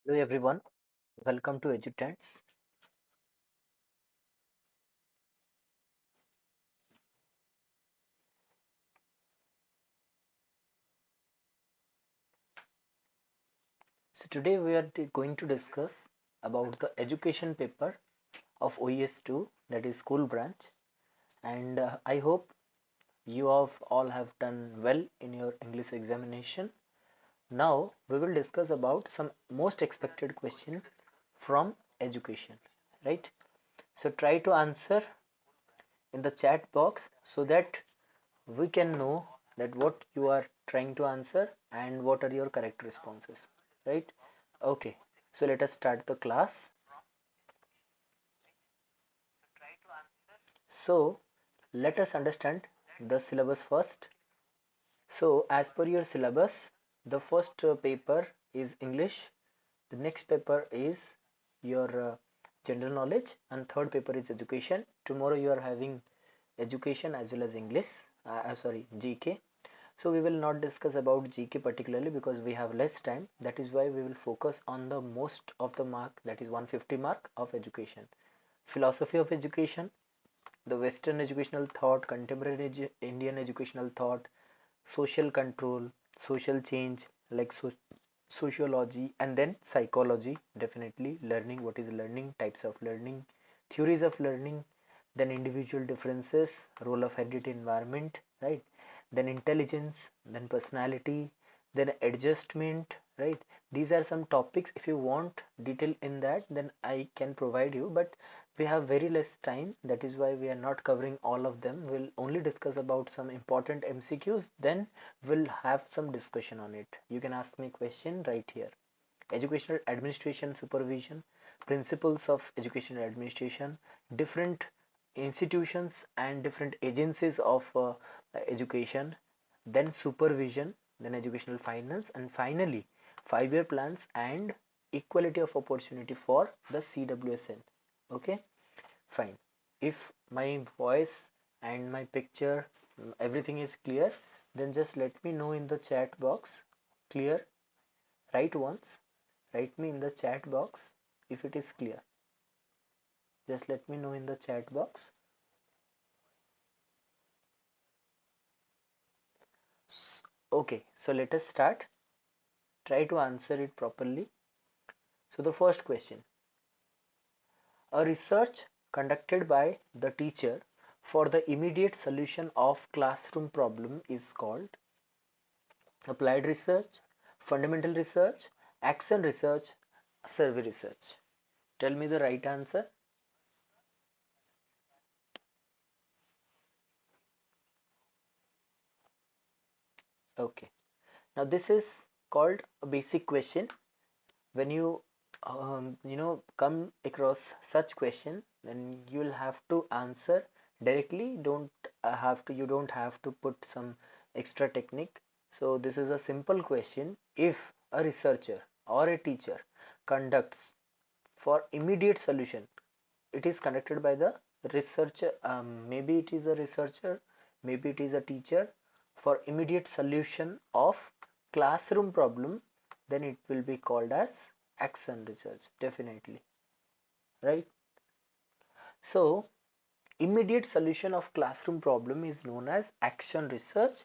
Hello everyone, welcome to Educhants. So today we are going to discuss about the education paper of OES-II, that is school branch, and I hope you all have done well in your English examination. Now we will discuss about some most expected questions from education, right? So try to answer in the chat box so that we can know that what you are trying to answer and what are your correct responses, right? Okay, so let us start the class. So let us understand the syllabus first. So as per your syllabus, the first paper is English, the next paper is your general knowledge, and third paper is education. Tomorrow you are having education as well as English, sorry, GK. So we will not discuss about GK particularly because we have less time. That is why we will focus on the most of the mark, that is 150 mark of education. Philosophy of education, the Western educational thought, contemporary Indian educational thought, social control, social change like sociology, and then psychology, definitely learning, what is learning, types of learning, theories of learning, then individual differences, role of hereditary environment, right? Then intelligence, then personality, then adjustment, right? These are some topics. If you want detail in that, then I can provide you, but we have very less time, that is why we are not covering all of them. We'll only discuss about some important MCQs, then we'll have some discussion on it. You can ask me question right here. Educational administration supervision, principles of educational administration, different institutions and different agencies of education, then supervision, then educational finance, and finally 5-year plans and equality of opportunity for the CWSN. Okay, fine. If my voice and my picture, everything is clear, then just let me know in the chat box. Clear? Write once. Write me in the chat box if it is clear. Just let me know in the chat box. Okay, so let us start. Try to answer it properly. So the first question, a research conducted by the teacher for the immediate solution of classroom problem is called applied research, fundamental research, action research, survey research. Tell me the right answer. Okay. Now this is called a basic question. When you come across such question, then you will have to answer directly. Don't have to, you don't have to put some extra technique. So this is a simple question. If a researcher or a teacher conducts for immediate solution, it is conducted by the researcher, maybe it is a researcher, maybe it is a teacher, for immediate solution of classroom problem, then it will be called as action research, definitely, right? So immediate solution of classroom problem is known as action research.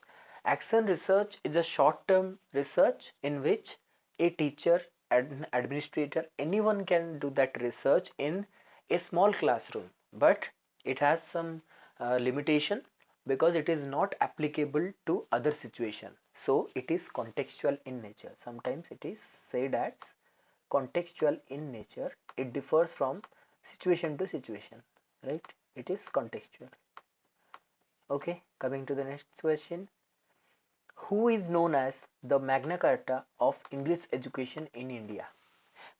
Action research is a short term research in which a teacher, an administrator, anyone can do that research in a small classroom, but it has some limitation because it is not applicable to other situation. So it is contextual in nature. Sometimes it is said as contextual in nature. It differs from situation to situation, right? It is contextual. Okay, coming to the next question. Who is known as the Magna Carta of English education in India?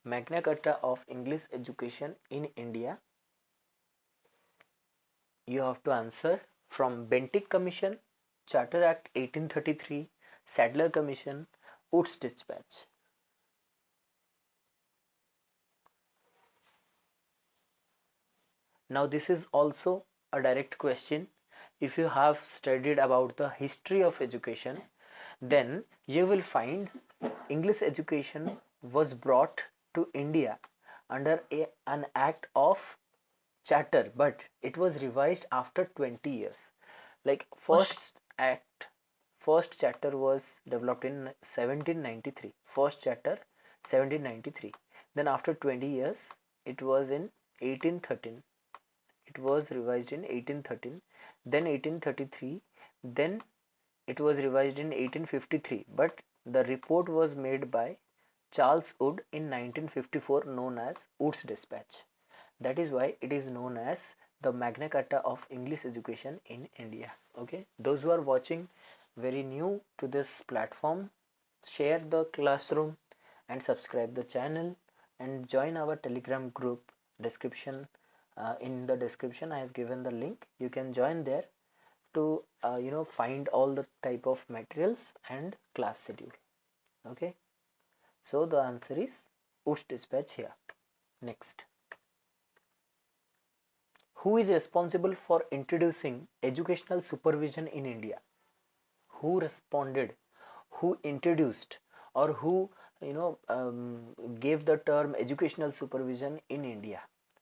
Magna Carta of English education in India. You have to answer from Bentinck Commission, Charter Act 1833, Sadler Commission, Woods Dispatch. Now this is also a direct question. If you have studied about the history of education, then you will find English education was brought to India under an act of charter, but it was revised after 20 years. Like first charter was developed in 1793. First charter 1793. Then after 20 years, it was in 1813. It was revised in 1813. Then 1833. Then it was revised in 1853. But the report was made by Charles Wood in 1954, known as Wood's Dispatch. That is why it is known as the Magna Carta of English education in India. Okay, those who are watching very new to this platform, share the classroom and subscribe the channel and join our Telegram group. Description in the description I have given the link. You can join there to find all the type of materials and class schedule. Okay, so the answer is Wood's Dispatch here. Next, who is responsible for introducing educational supervision in India? Who responded, who introduced, or who gave the term educational supervision in India?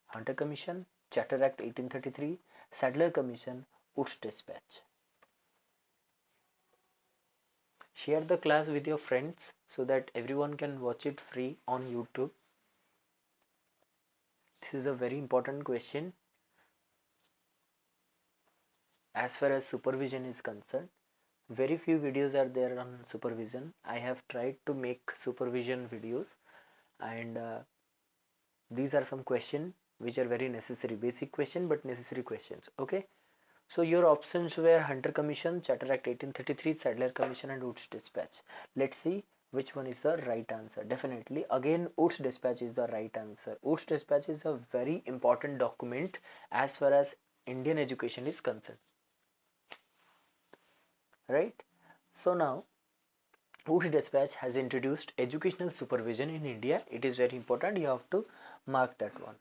Hunter Commission, Charter Act 1833, Sadler Commission, Wood's Dispatch. Share the class with your friends so that everyone can watch it free on YouTube. This is a very important question as far as supervision is concerned. Very few videos are there on supervision. I have tried to make supervision videos, and these are some questions which are very necessary, basic question but necessary questions. Okay, so your options were Hunter Commission, Charter Act 1833, Sadler Commission and Wood's Dispatch. Let's see which one is the right answer. Definitely again Wood's Dispatch is the right answer. Wood's Dispatch is a very important document as far as Indian education is concerned, right? So now Wood's Dispatch has introduced educational supervision in India. It is very important, you have to mark that one.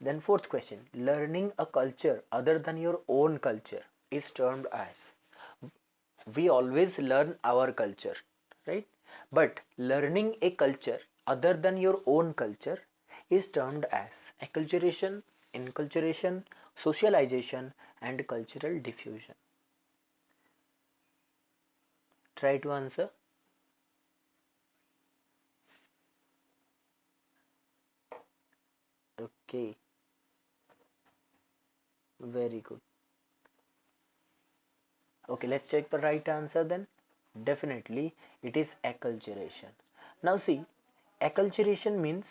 Then fourth question, learning a culture other than your own culture is termed as. We always learn our culture, right? But learning a culture other than your own culture is termed as acculturation, inculturation, socialization and cultural diffusion. Try to answer. Okay, very good. Okay, let's check the right answer then. Definitely it is acculturation. Now see, acculturation means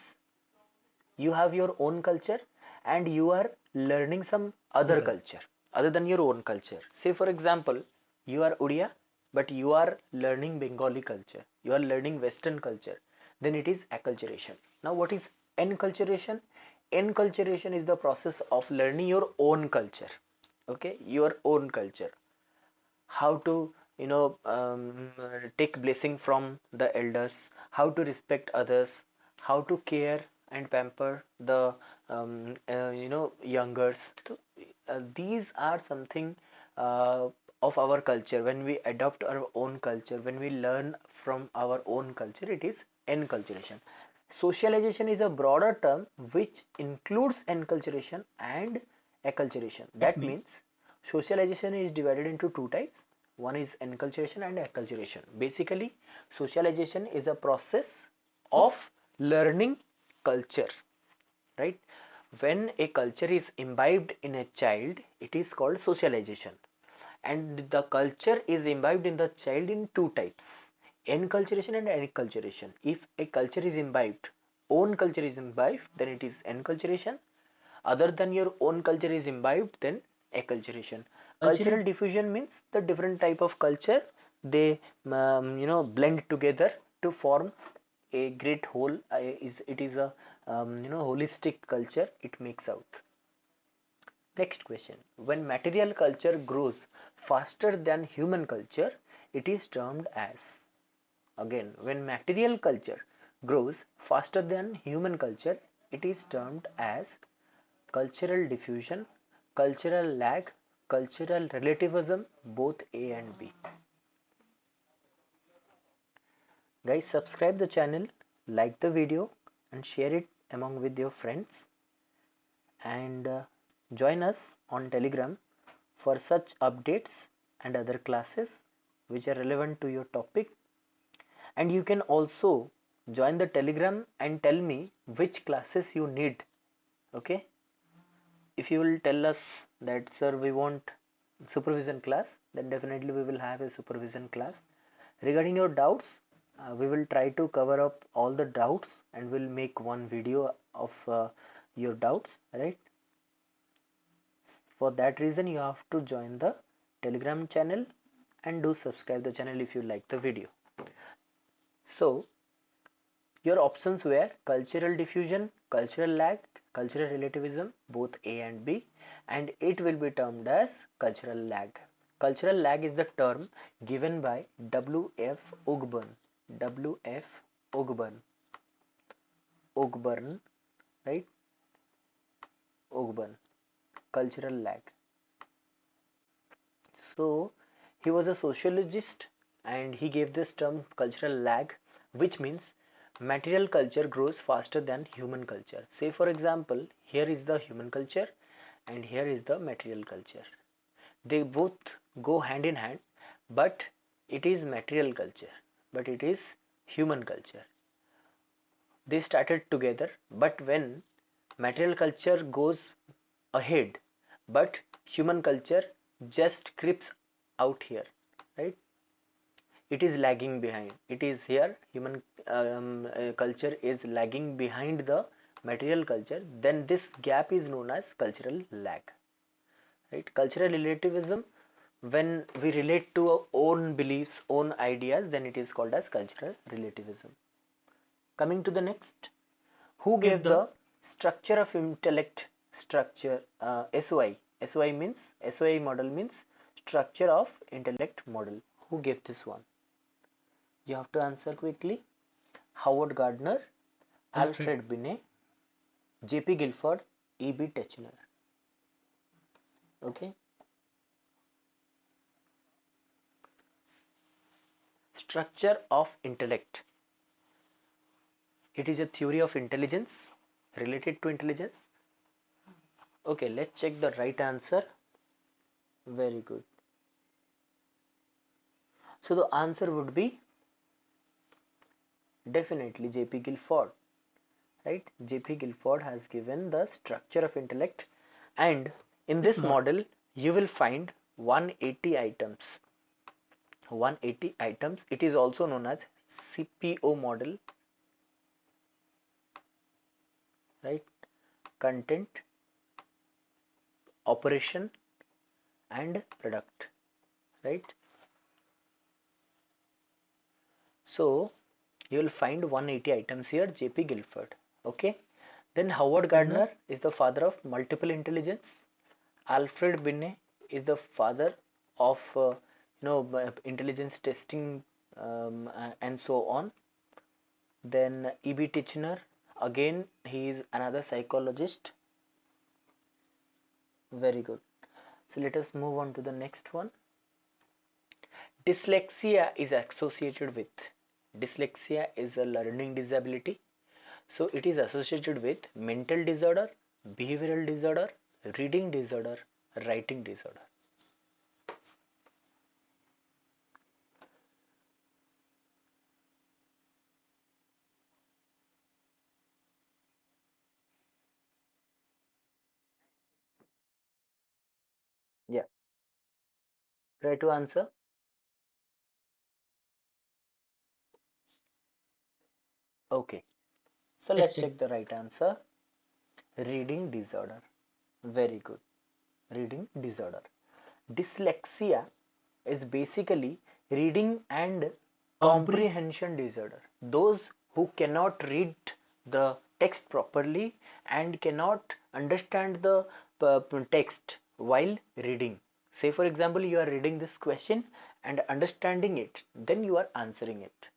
you have your own culture and you are learning some other culture other than your own culture. Say for example, you are Odia but you are learning Bengali culture, you are learning Western culture, then it is acculturation. Now what is enculturation? Enculturation is the process of learning your own culture. Okay, your own culture, how to take blessing from the elders, how to respect others, how to care and pamper the youngers. So, these are something of our culture. When we adopt our own culture, when we learn from our own culture, it is enculturation. Socialization is a broader term which includes enculturation and acculturation. That means socialization is divided into two types. One is enculturation and acculturation. Basically, socialization is a process of learning culture, right? When a culture is imbibed in a child, it is called socialization. And the culture is imbibed in the child in two types, enculturation and acculturation. If a culture is imbibed, own culture is imbibed, then it is enculturation. Other than your own culture is imbibed, then acculturation. Cultural diffusion means the different type of culture, they blend together to form a great whole. It is a holistic culture it makes out. Next question, when material culture grows faster than human culture, it is termed as. Again, when material culture grows faster than human culture, it is termed as cultural diffusion, cultural lag, cultural relativism, both A and B. Guys, subscribe the channel, like the video and share it among with your friends, and join us on Telegram for such updates and other classes which are relevant to your topic. And you can also join the Telegram and tell me which classes you need. Okay, if you will tell us that sir we want supervision class, then definitely we will have a supervision class. Regarding your doubts, we will try to cover up all the doubts and we'll make one video of your doubts, right? For that reason you have to join the Telegram channel and do subscribe the channel if you like the video. So your options were cultural diffusion, cultural lag, cultural relativism, both A and B, and it will be termed as cultural lag. Cultural lag is the term given by W.F. Ogburn. W.F. Ogburn. Ogburn, right? Ogburn. Cultural lag. So he was a sociologist and he gave this term cultural lag, which means material culture grows faster than human culture. Say for example, here is the human culture and here is the material culture. They both go hand in hand, but it is material culture, but it is human culture. They started together, but when material culture goes ahead, but human culture just creeps out here, right? It is lagging behind. It is here human culture is lagging behind the material culture. Then this gap is known as cultural lag, right? Cultural relativism, when we relate to our own beliefs, own ideas, then it is called as cultural relativism. Coming to the next, who gave the structure of intellect structure, SOI? SOI means, SOI model means structure of intellect model. Who gave this one? You have to answer quickly. Howard Gardner, Alfred Binet, J.P. Guilford, E.B. Teichner. Okay. Structure of intellect. It is a theory of intelligence, related to intelligence. Okay, let's check the right answer. Very good. So the answer would be definitely J.P. Guilford, right? J.P. Guilford has given the structure of intellect, and in this model you will find 180 items. 180 items. It is also known as CPO model, right? Content, operation and product, right? So you will find 180 items here, J.P. Guilford. Okay. Then Howard Gardner is the father of multiple intelligence. Alfred Binet is the father of intelligence testing, and so on. Then E.B. Teichner, again he is another psychologist. Very good. So let us move on to the next one. Dyslexia is associated with, dyslexia is a learning disability. So it is associated with mental disorder, behavioral disorder, reading disorder, writing disorder. Yeah. Try to answer. Okay. So let's check the right answer. Reading disorder. Very good. Reading disorder. Dyslexia is basically reading and comprehension disorder. Those who cannot read the text properly and cannot understand the text while reading. Say for example, you are reading this question and understanding it, then you are answering it.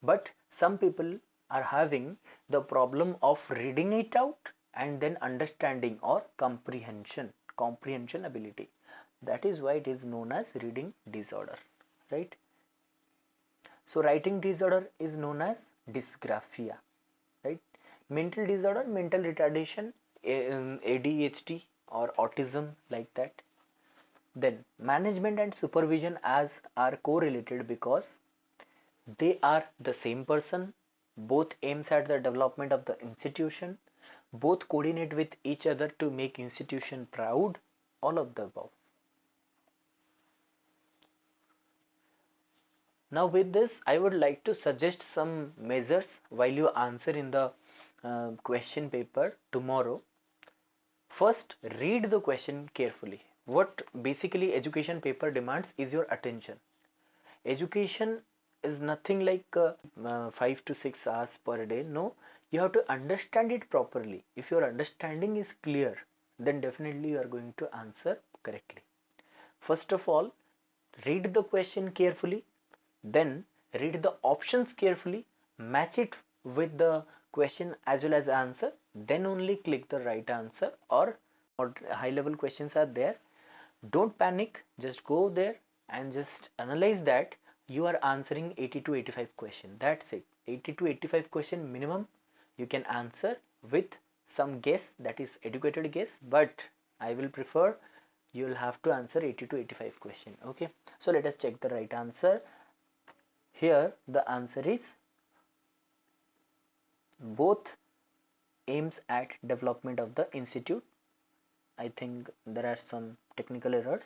But some people are having the problem of reading it out and then understanding, or comprehension ability. That is why it is known as reading disorder, right? So writing disorder is known as dysgraphia, right? Mental disorder, mental retardation, ADHD or autism, like that. Then management and supervision as are correlated because they are the same person, both aims at the development of the institution, both coordinate with each other to make institution proud, all of the above. Now with this, I would like to suggest some measures while you answer in the question paper tomorrow. First, read the question carefully. What basically education paper demands is your attention. Education is nothing like 5 to 6 hours per day. No, you have to understand it properly. If your understanding is clear, then definitely you are going to answer correctly. First of all, read the question carefully, then read the options carefully, match it with the question as well as answer, then only click the right answer, or high level questions are there. Don't panic, just go there and just analyze that you are answering 80 to 85 question. That's it. 80 to 85 question minimum you can answer with some guess, that is educated guess, but I will prefer you will have to answer 80 to 85 question. Okay, so let us check the right answer. Here the answer is both aims at development of the institute. I think there are some technical errors.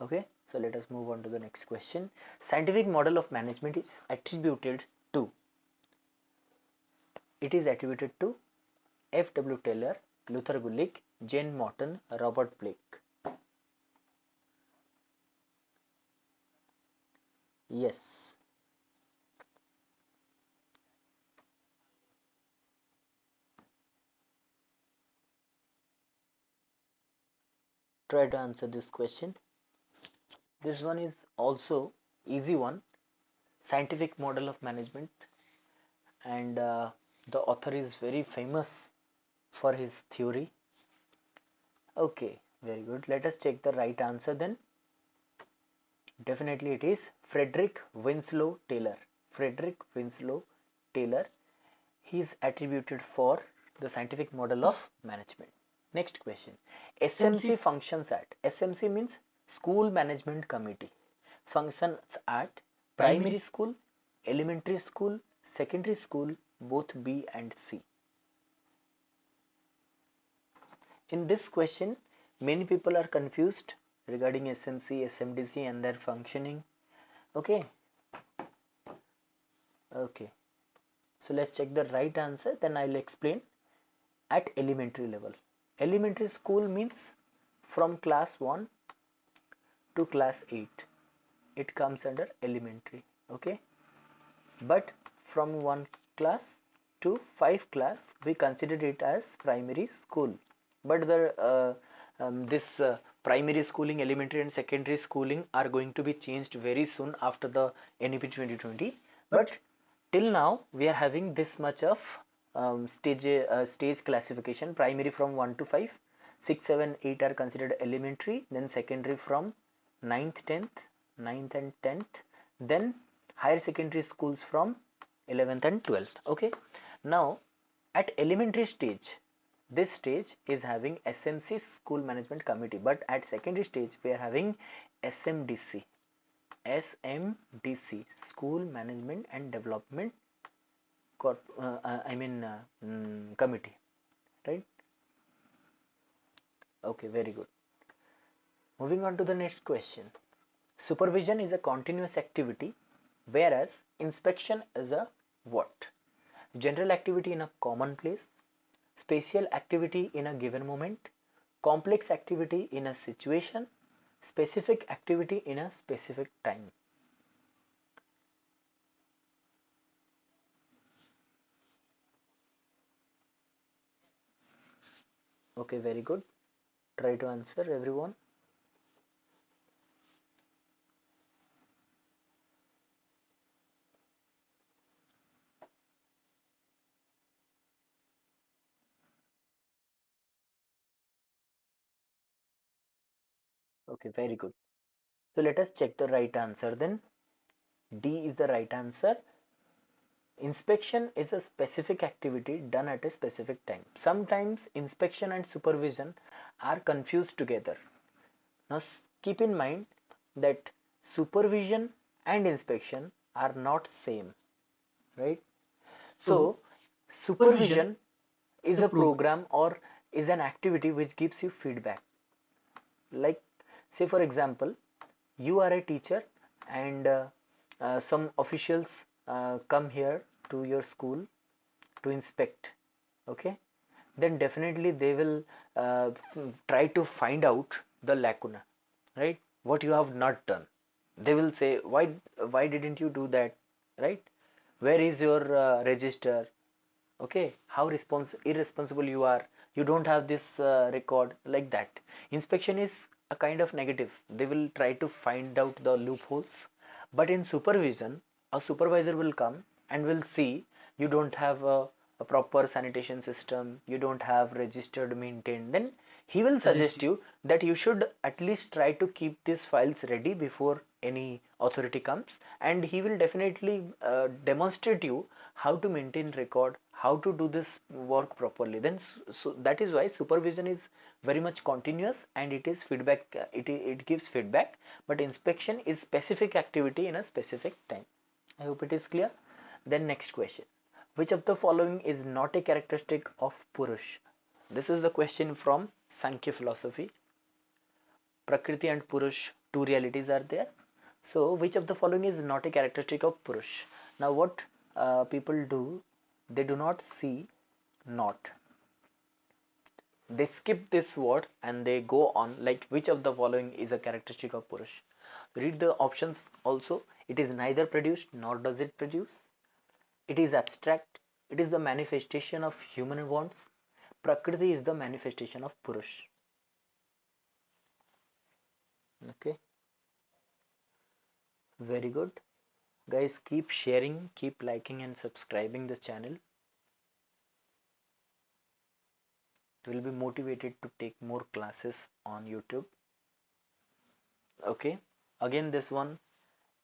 Okay, so let us move on to the next question. Scientific model of management is attributed to. It is attributed to F. W. Taylor, Luther Gulick, Jane Morton, Robert Blake. Yes. Try to answer this question. This one is also easy one. Scientific model of management, and the author is very famous for his theory. Okay, very good. Let us check the right answer then. Definitely it is Frederick Winslow Taylor. Frederick Winslow Taylor. He is attributed for the scientific model of management. Next question. SMC functions at. SMC means School Management Committee. Functions at primary school, elementary school, secondary school, both B and C. In this question, many people are confused regarding SMC, SMDC and their functioning. Okay. Okay. So let's check the right answer, then I'll explain. At elementary level. Elementary school means from class 1 to class 8. It comes under elementary. Okay. But from 1 class to 5 class, we consider it as primary school. But this primary schooling, elementary and secondary schooling are going to be changed very soon after the NEP 2020. But till now we are having this much of stage classification. Primary from 1 to 5, 6, 7, 8 are considered elementary, then secondary from 9th, 10th, and 10th, then higher secondary schools from 11th and 12th. Okay, now at elementary stage, this stage is having SMC, School Management Committee, but at secondary stage we are having SMDC, School Management and Development Committee, right? Okay, very good. Moving on to the next question. Supervision is a continuous activity, whereas inspection is a what? General activity in a common place, spatial activity in a given moment, complex activity in a situation, specific activity in a specific time. Okay, very good. Try to answer, everyone. Okay, very good. So let us check the right answer then. D is the right answer. Inspection is a specific activity done at a specific time. Sometimes inspection and supervision are confused together. Now keep in mind that supervision and inspection are not same, right? So supervision is a program or is an activity which gives you feedback. Like, say for example, you are a teacher and some officials come here to your school to inspect, okay? Then definitely they will try to find out the lacuna, right? What you have not done. They will say, why didn't you do that, right? Where is your register? Okay, how irresponsible you are, you don't have this record, like that. Inspection is a kind of negative, they will try to find out the loopholes. But in supervision, a supervisor will come and will see you don't have a proper sanitation system, you don't have registered maintained, then he will suggest you that you should at least try to keep these files ready before any authority comes, and he will definitely demonstrate you how to maintain record, how to do this work properly. Then so that is why supervision is very much continuous and it is feedback, it gives feedback. But inspection is specific activity in a specific time. I hope it is clear. Then next question, which of the following is not a characteristic of Purush? This is the question from Sankhya philosophy. Prakriti and Purush, two realities are there. So which of the following is not a characteristic of Purush? Now what people do, they do not see not. They skip this word and they go on like which of the following is a characteristic of Purush. Read the options also. It is neither produced nor does it produce. It is abstract. It is the manifestation of human wants. Prakriti is the manifestation of Purush. Okay, very good. Guys, keep sharing, keep liking and subscribing the channel. Will be motivated to take more classes on YouTube. Okay, again this one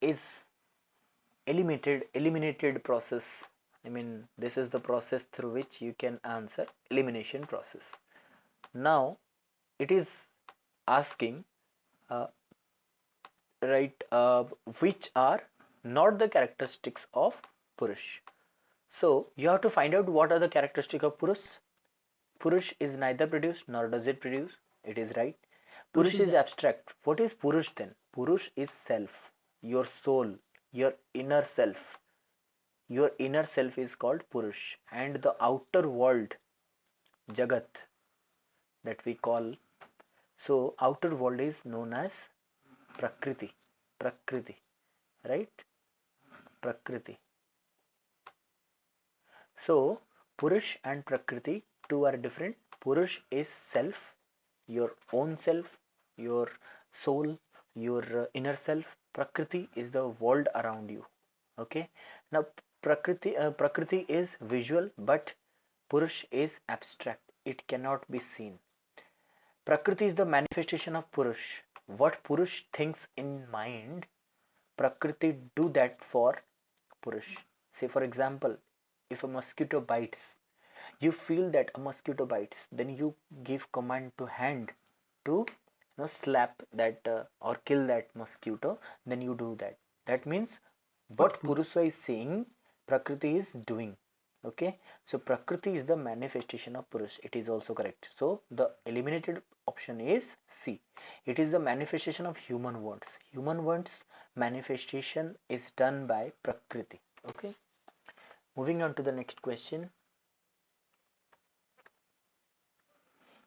is eliminated process. I mean, this is the process through which you can answer, elimination process. Now it is asking right, which are not the characteristics of Purush. So you have to find out what are the characteristics of Purush. Purush is neither produced nor does it produce. It is right. Purush is abstract. What is Purush then? Purush is self, your soul, your inner self. Your inner self is called Purush, and the outer world, Jagat, that we call. So outer world is known as Prakriti. Prakriti, right? Prakriti. So Purush and Prakriti, two are different. Purush is self, your own self, your soul, your inner self. Prakriti is the world around you. Okay. Now Prakriti is visual, but Purush is abstract. It cannot be seen. Prakriti is the manifestation of Purush. What Purush thinks in mind, Prakriti do that for Purush. Say for example, if a mosquito bites, you feel that a mosquito bites, then you give command to hand to slap that or kill that mosquito, then you do that. That means what Purusha is saying, Prakriti is doing. Okay, so Prakriti is the manifestation of Purush. It is also correct. So the eliminated option is C. It is the manifestation of human wants. Human wants manifestation is done by Prakriti. Okay, moving on to the next question.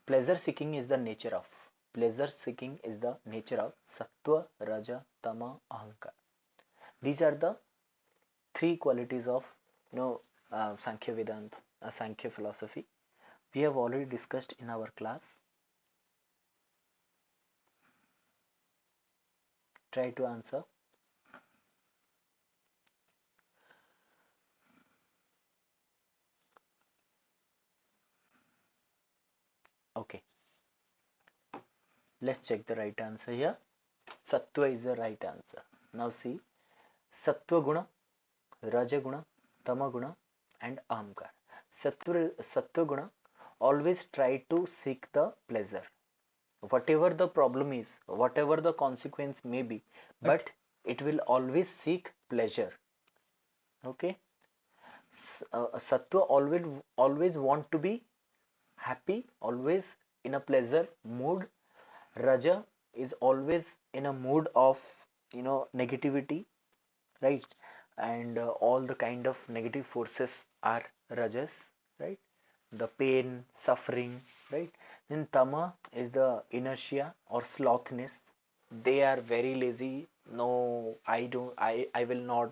Pleasure seeking is the nature of. Pleasure seeking is the nature of Sattva, Raja, Tama, Ahankar. These are the three qualities of Sankhya Vedanta, Sankhya philosophy. We have already discussed in our class. Try to answer. Okay. Let's check the right answer here. Sattva is the right answer. Now see, Sattva Guna, Raja Guna, Tamaguna, and Ahamkar. Sattva always try to seek the pleasure, whatever the problem is, whatever the consequence may be, but it will always seek pleasure. Okay, Sattva always want to be happy, always in a pleasure mood. Raja is always in a mood of negativity, right? And all the kind of negative forces are rajas, right? The pain, suffering, right? Then tama is the inertia or slothness. They are very lazy. No, I will not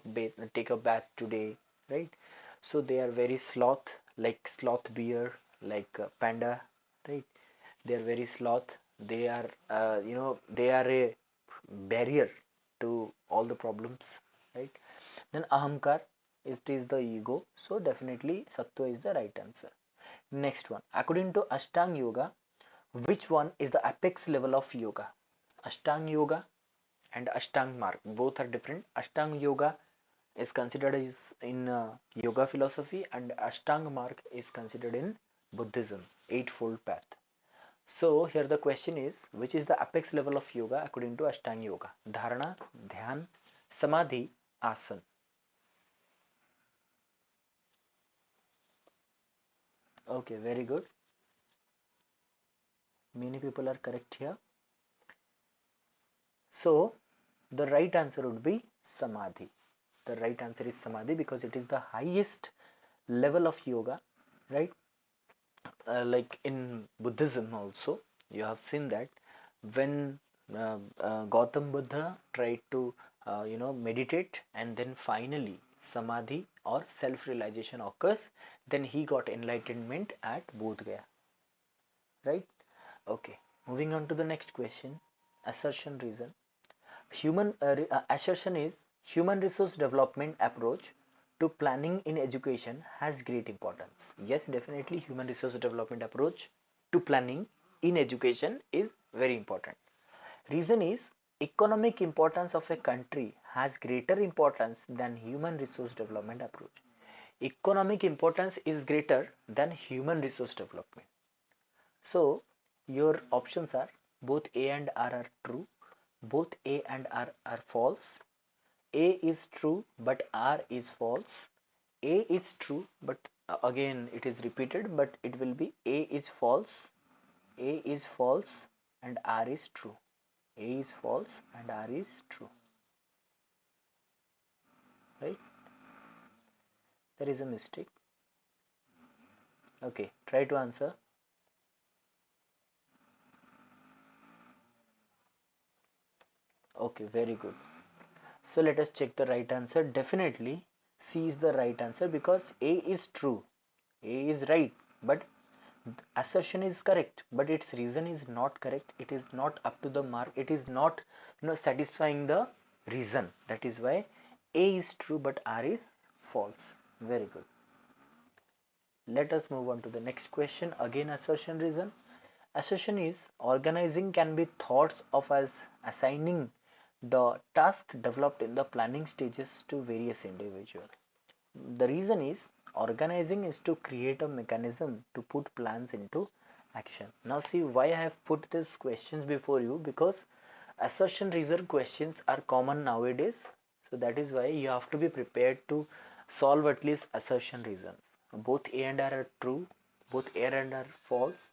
take a bath today, right? So they are very sloth, like sloth bear, like panda, right? They are very sloth. They are they are a barrier to all the problems, right? Then ahamkar, it is the ego, so definitely sattva is the right answer. Next one, according to Ashtang Yoga, which one is the apex level of yoga? Ashtang Yoga and Ashtang Mark both are different. Ashtang Yoga is considered as in yoga philosophy, and Ashtang Mark is considered in Buddhism, eightfold path. So here the question is, which is the apex level of yoga according to Ashtang Yoga? Dharana, Dhyan, Samadhi, Asan. Okay, very good. Many people are correct here. So the right answer would be Samadhi. The right answer is Samadhi because it is the highest level of yoga, right? Like in Buddhism also, you have seen that when Gautam Buddha tried to meditate, and then finally Samadhi or self-realization occurs, then he got enlightenment at Bodh Gaya, right? Okay, moving on to the next question. Assertion reason. Assertion is human resource development approach to planning in education has great importance. Yes, definitely human resource development approach to planning in education is very important. Reason is economic importance of a country has greater importance than human resource development approach. Economic importance is greater than human resource development. So your options are both A and R are true, both A and R are false. A is true but R is false. A is true but again it is repeated, but it will be A is false, A is false, and R is true. A is false and R is true. Right? There is a mistake. Okay, try to answer. Okay, very good. So let us check the right answer. Definitely C is the right answer because A is true. A is right, but assertion is correct, but its reason is not correct. It is not up to the mark. It is not satisfying the reason. That is why A is true but R is false. Very good. Let us move on to the next question. Again, assertion reason. Assertion is organizing can be thought of as assigning the task developed in the planning stages to various individuals. The reason is organizing is to create a mechanism to put plans into action. Now see why I have put these questions before you, because assertion reason questions are common nowadays. So that is why you have to be prepared to solve at least assertion reasons. Both A and R are true, both A and R are false.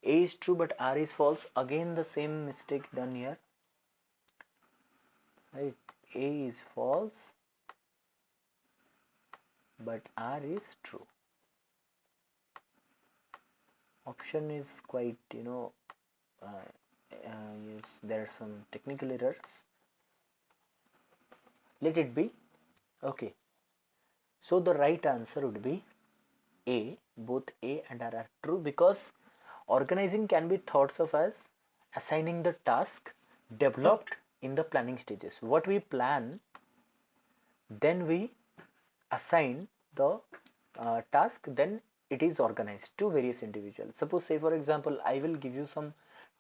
A is true but R is false. Again the same mistake done here. Right? A is false but R is true. Option is quite yes, there are some technical errors. Let it be. Okay, so the right answer would be A. Both A and R are true because organizing can be thought of as assigning the task developed in the planning stages. What we plan, then we assign the task, then it is organized to various individuals. Suppose, say for example, I will give you some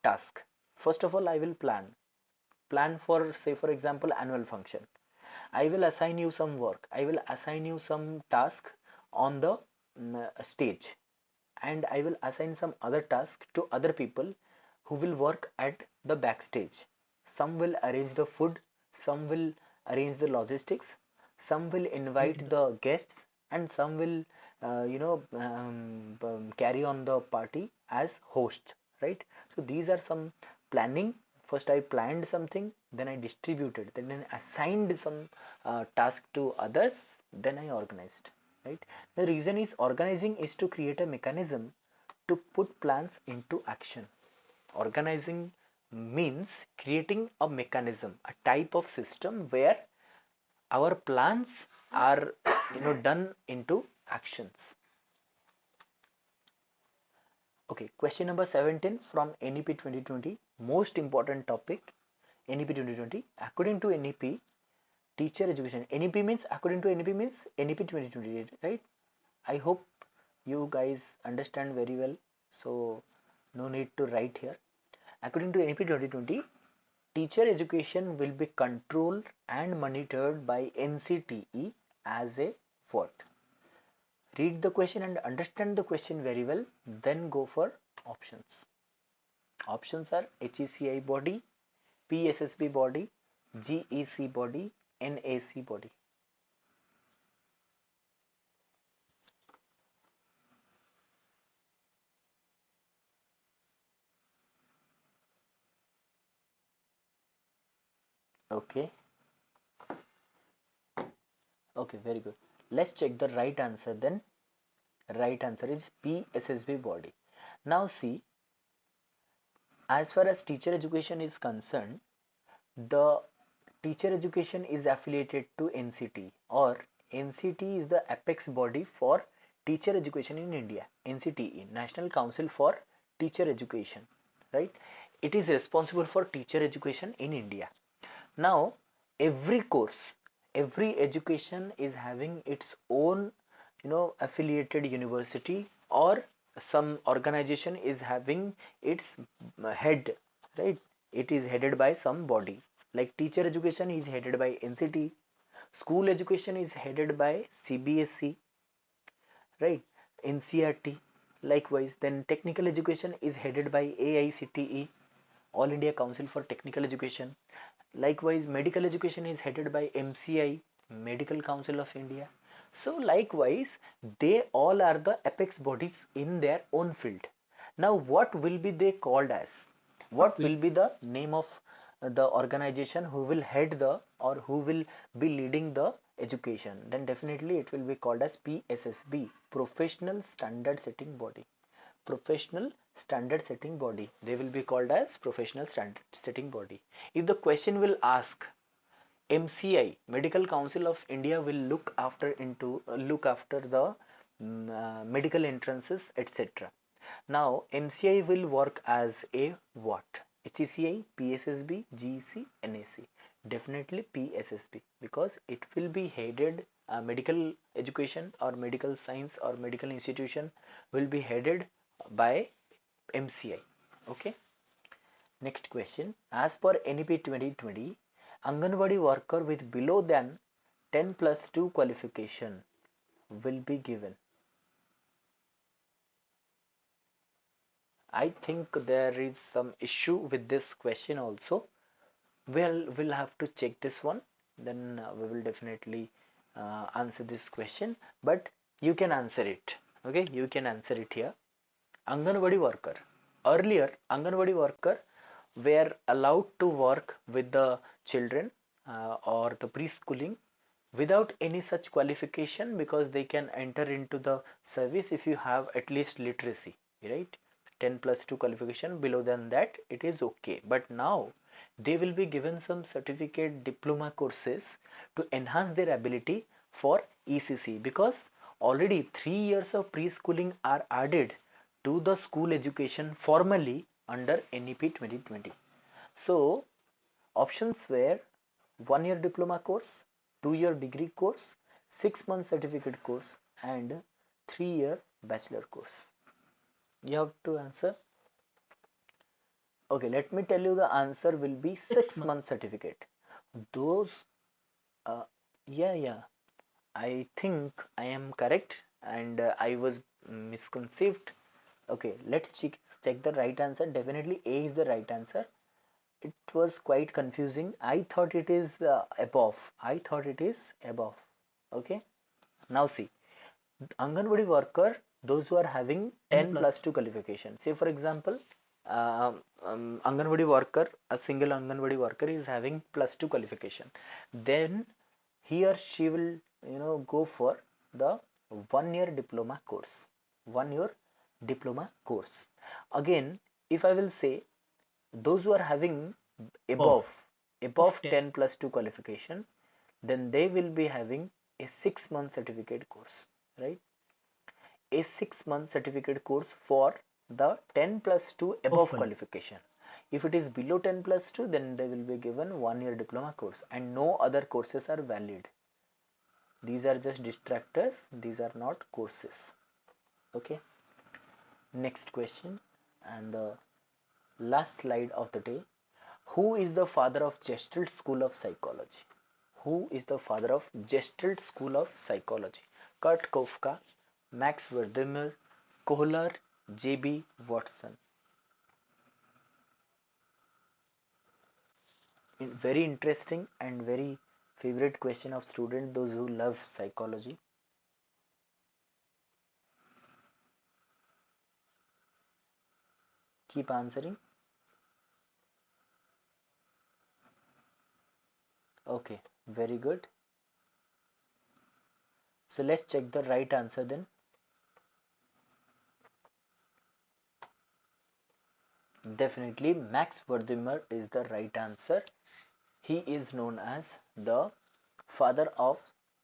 task. First of all, I will plan for, say for example, annual function. I will assign you some work, I will assign you some task on the stage, and I will assign some other task to other people who will work at the backstage. Some will arrange the food, some will arrange the logistics, some will invite the guests, and some will carry on the party as host, right? So these are some planning. First I planned something, then I distributed, then I assigned some task to others, then I organized, right? The reason is organizing is to create a mechanism to put plans into action. Organizing means creating a mechanism, a type of system where our plans are done into actions. Okay, question number 17 from NEP 2020, most important topic, NEP 2020. According to NEP, teacher education. NEP means, according to NEP means NEP 2020, right? I hope you guys understand very well, so no need to write here. According to NEP 2020, teacher education will be controlled and monitored by NCTE as a what? Read the question and understand the question very well, then go for options. Options are HECI body, PSSB body, GEC body, NAC body. Okay. Okay, very good. Let's check the right answer then. Right answer is PSSB body. Now see, as far as teacher education is concerned, the teacher education is affiliated to NCTE, or NCTE is the apex body for teacher education in India. NCTE, National Council for Teacher Education, right? It is responsible for teacher education in India. Now every course, every education is having its own affiliated university, or some organization is having its head, right? It is headed by some body. Like teacher education is headed by NCT, school education is headed by CBSE, right? NCRT. Likewise, then technical education is headed by AICTE, All India Council for Technical Education. Likewise, medical education is headed by MCI, Medical Council of India. So likewise, they all are the apex bodies in their own field. Now what will be they called as? What will be the name of the organization who will head the, or who will be leading the education? Then definitely it will be called as PSSB, Professional Standard Setting Body. Professional standard setting body. They will be called as professional standard setting body. If the question will ask, MCI, Medical Council of India, will look after the medical entrances, etc. Now MCI will work as a what? HECI, PSSB, GEC, NAC. Definitely PSSB, because it will be headed, medical education or medical science or medical institution will be headed by MCI. Okay. Next question. As per NEP 2020, Anganwadi worker with below than 10+2 qualification will be given. I think there is some issue with this question also. We'll have to check this one. Then we will definitely answer this question. But you can answer it. Okay, you can answer it here. Anganwadi worker. Earlier, Anganwadi worker were allowed to work with the children or the preschooling without any such qualification, because they can enter into the service if you have at least literacy, right? 10+2 qualification, below than that it is okay. But now they will be given some certificate diploma courses to enhance their ability for ECC, because already 3 years of preschooling are added to the school education formally under NEP 2020. So options were 1-year diploma course, 2-year degree course, 6-month certificate course, and 3-year bachelor course. You have to answer. Okay, let me tell you, the answer will be 6-month certificate. Those Yeah. I think I am correct, and I was misconceived. Okay, let's check the right answer. Definitely A is the right answer. It was quite confusing. I thought it is above. I thought it is above. Okay. Now see, Anganwadi worker, those who are having 10 plus 2 qualification. Say for example, Anganwadi worker, a single Anganwadi worker is having plus 2 qualification. Then he or she will, go for the 1 year diploma course. 1 year diploma course. Again, if I will say those who are having above above 10 plus 2 qualification, then they will be having a 6 month certificate course, right? A 6 month certificate course for the 10 plus 2 above qualification. If it is below 10 plus 2, then they will be given 1 year diploma course and no other courses are valid. These are just distractors, these are not courses. Okay, next question and the last slide of the day. Who is the father of Gestalt School of Psychology? Who is the father of Gestalt School of Psychology? Kurt Kofka, Max Wertheimer, Kohler, J.B. Watson. Very interesting and very favorite question of students, those who love psychology. Keep answering. Okay, very good. So let's check the right answer then. Definitely Max Wertheimer is the right answer. He is known as the father of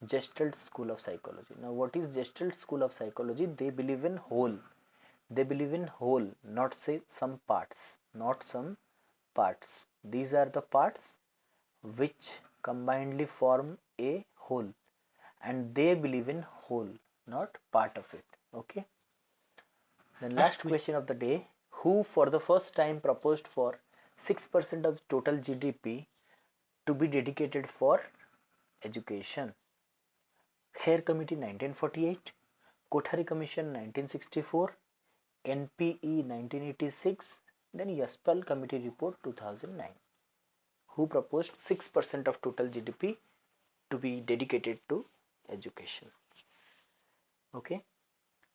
Gestalt School of Psychology. Now what is Gestalt School of Psychology? They believe in whole. They believe in whole, not say some parts, not some parts. These are the parts which combinedly form a whole, and they believe in whole, not part of it. Okay. Then last question of the day, who for the first time proposed for 6% of total GDP to be dedicated for education? Hare Committee 1948, Kothari Commission 1964, NPE 1986, then Yaspal Committee Report 2009. Who proposed 6% of total GDP to be dedicated to education? Okay.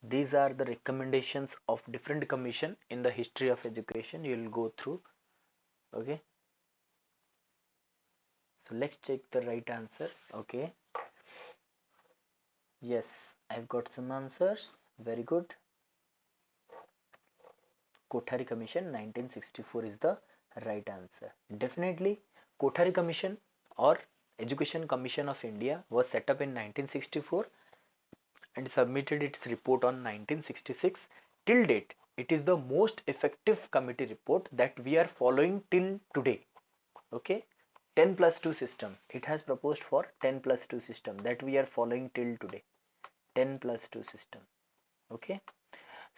These are the recommendations of different commission in the history of education. You will go through. Okay. So let's check the right answer. Okay. Yes, I've got some answers. Very good. Kothari Commission 1964 is the right answer. Definitely, Kothari Commission or Education Commission of India was set up in 1964 and submitted its report on 1966. Till date, it is the most effective committee report that we are following till today. Okay, 10 plus 2 system. It has proposed for 10 plus 2 system that we are following till today. 10 plus 2 system. Okay.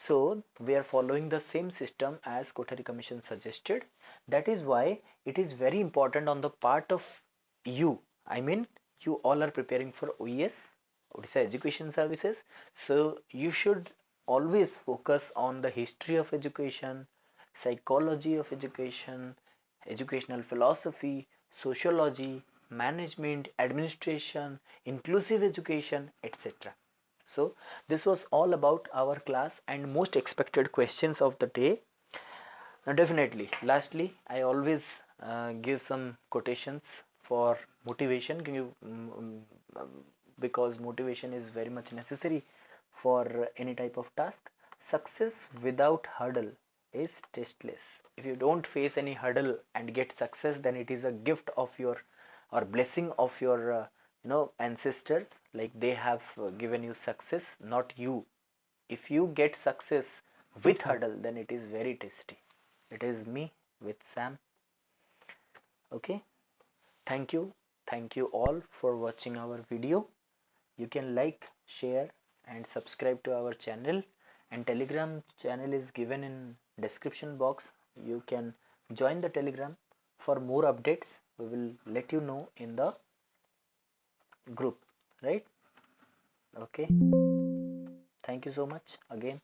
So we are following the same system as Kothari Commission suggested. That is why it is very important on the part of you. I mean, you all are preparing for OES, Odisha Education Services. So you should always focus on the history of education, psychology of education, educational philosophy, sociology, management, administration, inclusive education, etc. So this was all about our class and most expected questions of the day. Now definitely, lastly, I always give some quotations for motivation. Because motivation is very much necessary for any type of task. Success without hurdle is tasteless. If you don't face any hurdle and get success, then it is a gift of your or blessing of your ancestors, like they have given you success, not you. If you get success with hurdle, then it is very tasty. It is me with Sam. Okay, thank you all for watching our video. You can like, share and subscribe to our channel, and Telegram channel is given in description box. You can join the Telegram for more updates. We will let you know in the group, right? Okay, thank you so much again.